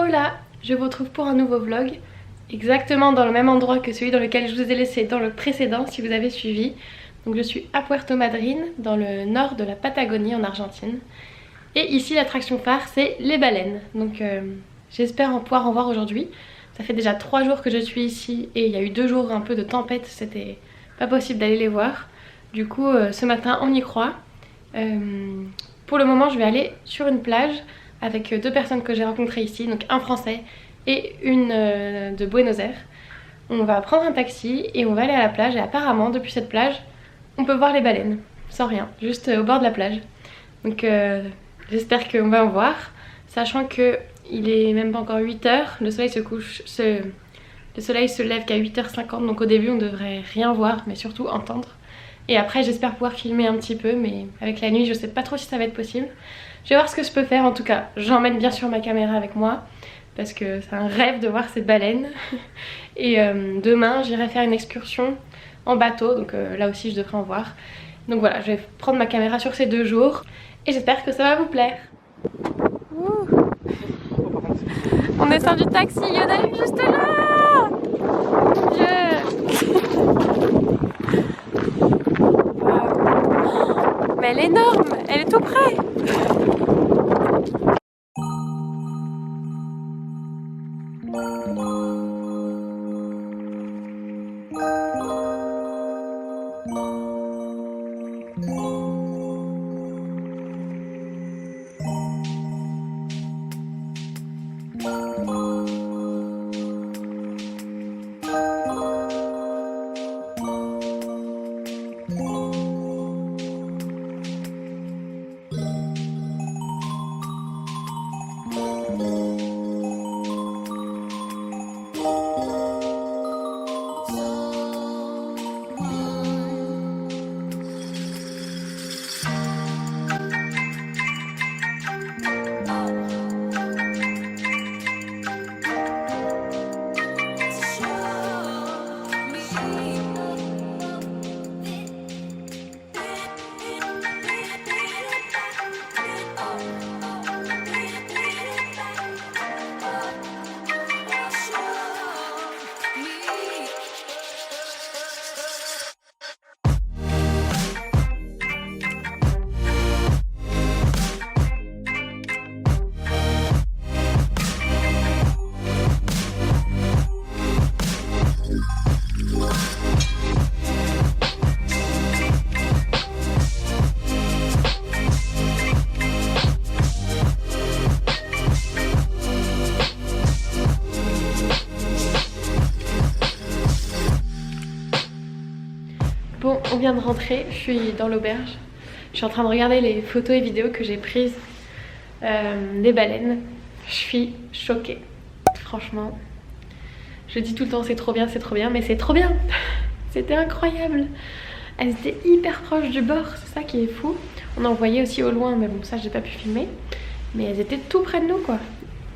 Hola, je vous retrouve pour un nouveau vlog, exactement dans le même endroit que celui dans lequel je vous ai laissé dans le précédent si vous avez suivi. Donc je suis à Puerto Madryn, dans le nord de la Patagonie en Argentine. Et ici l'attraction phare c'est les baleines. Donc j'espère en pouvoir en voir aujourd'hui. Ça fait déjà 3 jours que je suis ici et il y a eu 2 jours un peu de tempête, c'était pas possible d'aller les voir. Du coup ce matin on y croit. Pour le moment je vais aller sur une plage avec 2 personnes que j'ai rencontrées ici, donc un français et une de Buenos Aires. On va prendre un taxi et on va aller à la plage et apparemment depuis cette plage on peut voir les baleines, sans rien, juste au bord de la plage. Donc j'espère qu'on va en voir, sachant que il est même pas encore 8 h, le soleil le soleil se lève qu'à 8h50, donc au début on devrait rien voir mais surtout entendre. Et après j'espère pouvoir filmer un petit peu, mais avec la nuit je sais pas trop si ça va être possible. Je vais voir ce que je peux faire. En tout cas j'emmène bien sûr ma caméra avec moi parce que c'est un rêve de voir ces baleines. Et demain j'irai faire une excursion en bateau, donc là aussi je devrais en voir. Donc voilà, je vais prendre ma caméra sur ces 2 jours et j'espère que ça va vous plaire. Ouh. On descend du taxi, il y en a une juste là. Mais elle est énorme, elle est tout près. Bon, on vient de rentrer, je suis dans l'auberge. Je suis en train de regarder les photos et vidéos que j'ai prises des baleines. Je suis choquée, franchement. Je dis tout le temps c'est trop bien, mais c'est trop bien. C'était incroyable. Elles étaient hyper proches du bord, c'est ça qui est fou. On en voyait aussi au loin, mais bon ça j'ai pas pu filmer. Mais elles étaient tout près de nous quoi.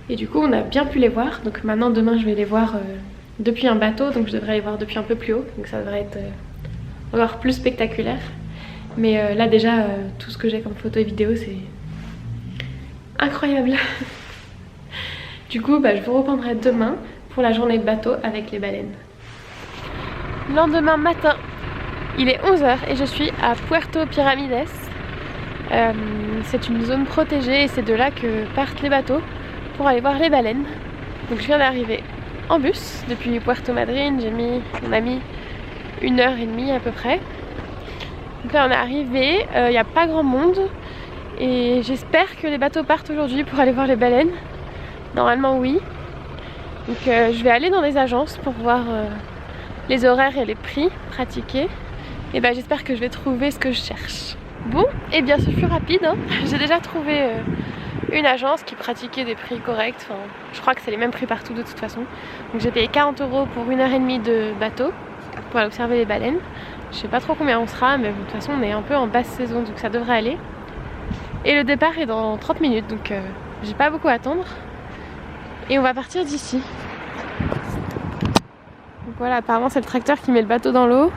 Et du coup on a bien pu les voir. Donc maintenant demain je vais les voir depuis un bateau. Donc je devrais les voir depuis un peu plus haut. Donc ça devrait être encore plus spectaculaire. Mais là déjà tout ce que j'ai comme photo et vidéo c'est incroyable. Du coup je vous reprendrai demain pour la journée de bateau avec les baleines. Lendemain matin, il est 11 h et je suis à Puerto Piramides. C'est une zone protégée et c'est de là que partent les bateaux pour aller voir les baleines. Donc je viens d'arriver en bus depuis Puerto Madryn. On a mis 1h30 à peu près. Donc là on est arrivé, il n'y a pas grand monde et j'espère que les bateaux partent aujourd'hui pour aller voir les baleines. Normalement oui. Donc je vais aller dans des agences pour voir les horaires et les prix pratiqués. Et j'espère que je vais trouver ce que je cherche. Bon, et bien ce fut rapide hein. J'ai déjà trouvé une agence qui pratiquait des prix corrects. Enfin, je crois que c'est les mêmes prix partout de toute façon. Donc j'ai payé 40 € pour 1h30 de bateau pour aller observer les baleines. Je sais pas trop combien on sera, mais de toute façon on est un peu en basse saison donc ça devrait aller. Et le départ est dans 30 minutes donc j'ai pas beaucoup à attendre. Et on va partir d'ici. Donc voilà, apparemment c'est le tracteur qui met le bateau dans l'eau.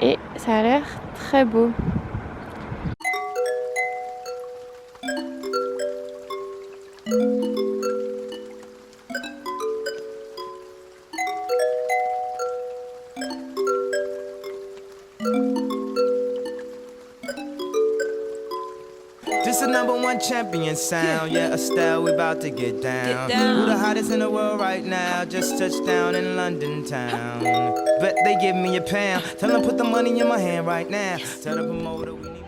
Et ça a l'air très beau. This is #1 champion sound, yeah, Estelle, we about to get down. Who the hottest in the world right now? Just touched down in London town. Bet they give me a pound. Tell them put the money in my hand right now. Tell the promoter we need.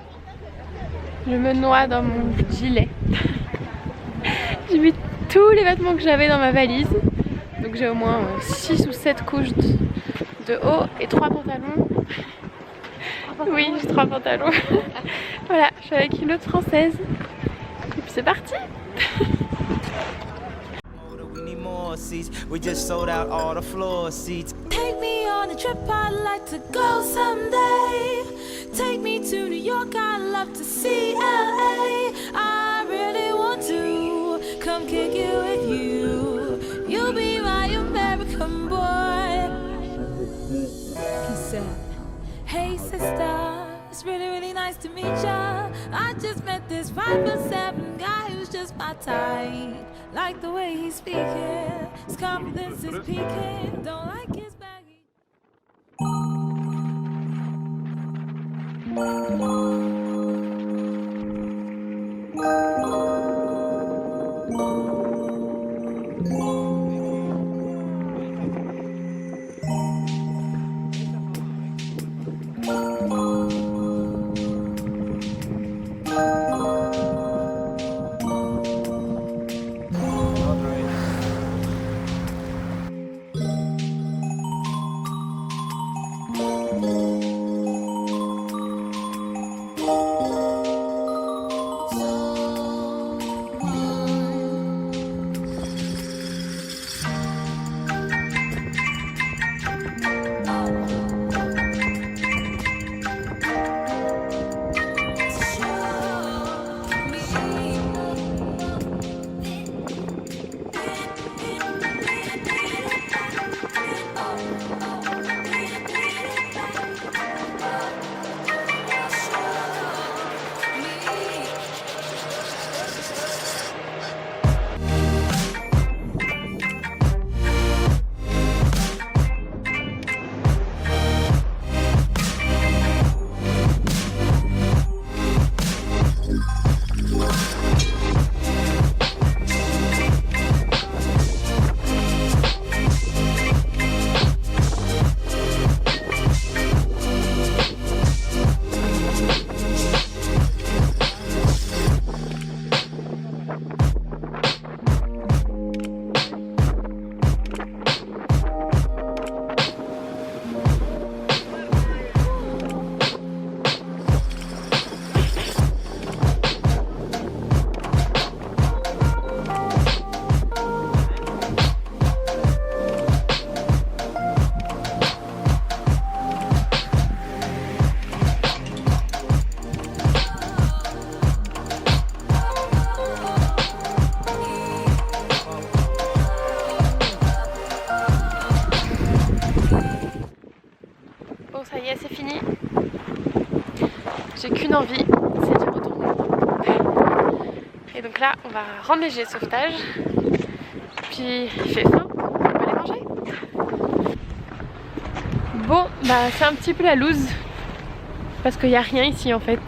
Je me noie dans mon gilet. J'ai mis tous les vêtements que j'avais dans ma valise. Donc j'ai au moins 6 ou 7 couches de haut et 3 pantalons. Oui, j'ai 3 pantalons. Voilà, je suis avec une autre française. Et puis c'est parti. We just sold out all the floor seats. Take me on a trip, I'd like to go someday. Take me to New York, I'd love to see LA. I really want to come kick it with you. You'll be my American boy. He said, hey sister, it's really nice to meet ya. I just met this 5'7" guy who's just my type. Like the way he's speaking, his confidence is peaking. Don't like his baggy. J'ai qu'une envie, c'est du retour. Et donc là, on va rendre les gilets de sauvetage. Puis il fait faim, on va aller manger. Bon, bah c'est un petit peu la loose. Parce qu'il n'y a rien ici en fait.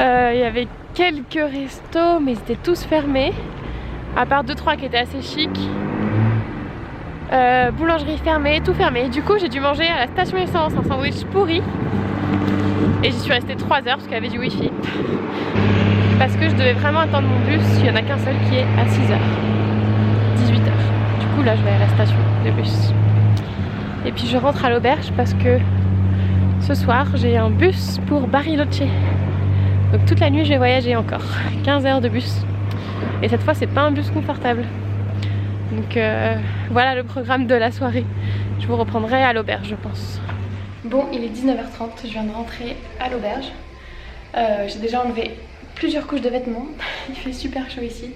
Il y avait quelques restos, mais ils étaient tous fermés. À part 2-3 qui étaient assez chics. Boulangerie fermée, tout fermé. Du coup j'ai dû manger à la station essence un sandwich pourri. Et j'y suis restée 3 heures parce qu'il y avait du wifi. Parce que je devais vraiment attendre mon bus, il n'y en a qu'un seul qui est à 6h. 18h. Du coup là je vais à la station de bus. Et puis je rentre à l'auberge parce que ce soir j'ai un bus pour Bariloche. Donc toute la nuit je vais voyager encore. 15 heures de bus. Et cette fois c'est pas un bus confortable. Donc voilà le programme de la soirée. Je vous reprendrai à l'auberge je pense. Bon, il est 19h30, je viens de rentrer à l'auberge. J'ai déjà enlevé plusieurs couches de vêtements. Il fait super chaud ici.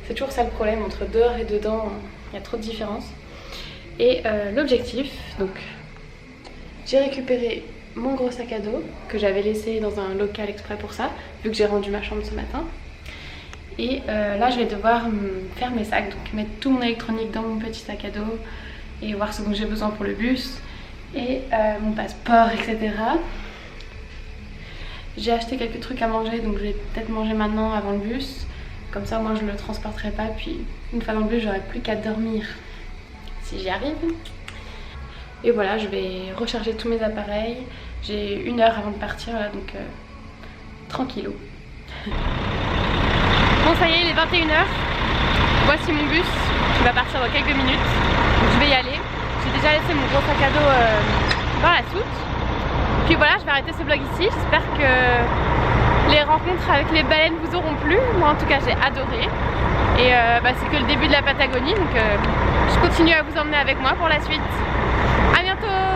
C'est toujours ça le problème, entre dehors et dedans, il y a trop de différence. Et l'objectif, donc j'ai récupéré mon gros sac à dos que j'avais laissé dans un local exprès pour ça, vu que j'ai rendu ma chambre ce matin. Et là je vais devoir faire mes sacs, donc mettre tout mon électronique dans mon petit sac à dos et voir ce dont j'ai besoin pour le bus. et mon passeport, etc. J'ai acheté quelques trucs à manger, donc je vais peut-être manger maintenant avant le bus. Comme ça moi je le transporterai pas, puis une fois dans le bus j'aurai plus qu'à dormir si j'y arrive. Et voilà, je vais recharger tous mes appareils. J'ai 1 heure avant de partir là, donc tranquillou. Bon ça y est, il est 21h. Voici mon bus qui va partir dans quelques minutes. Donc je vais y aller. J'ai déjà laissé mon gros sac à dos dans la soute. Puis voilà, je vais arrêter ce vlog ici. J'espère que les rencontres avec les baleines vous auront plu. Moi en tout cas j'ai adoré. Et c'est que le début de la Patagonie, donc je continue à vous emmener avec moi pour la suite. A bientôt!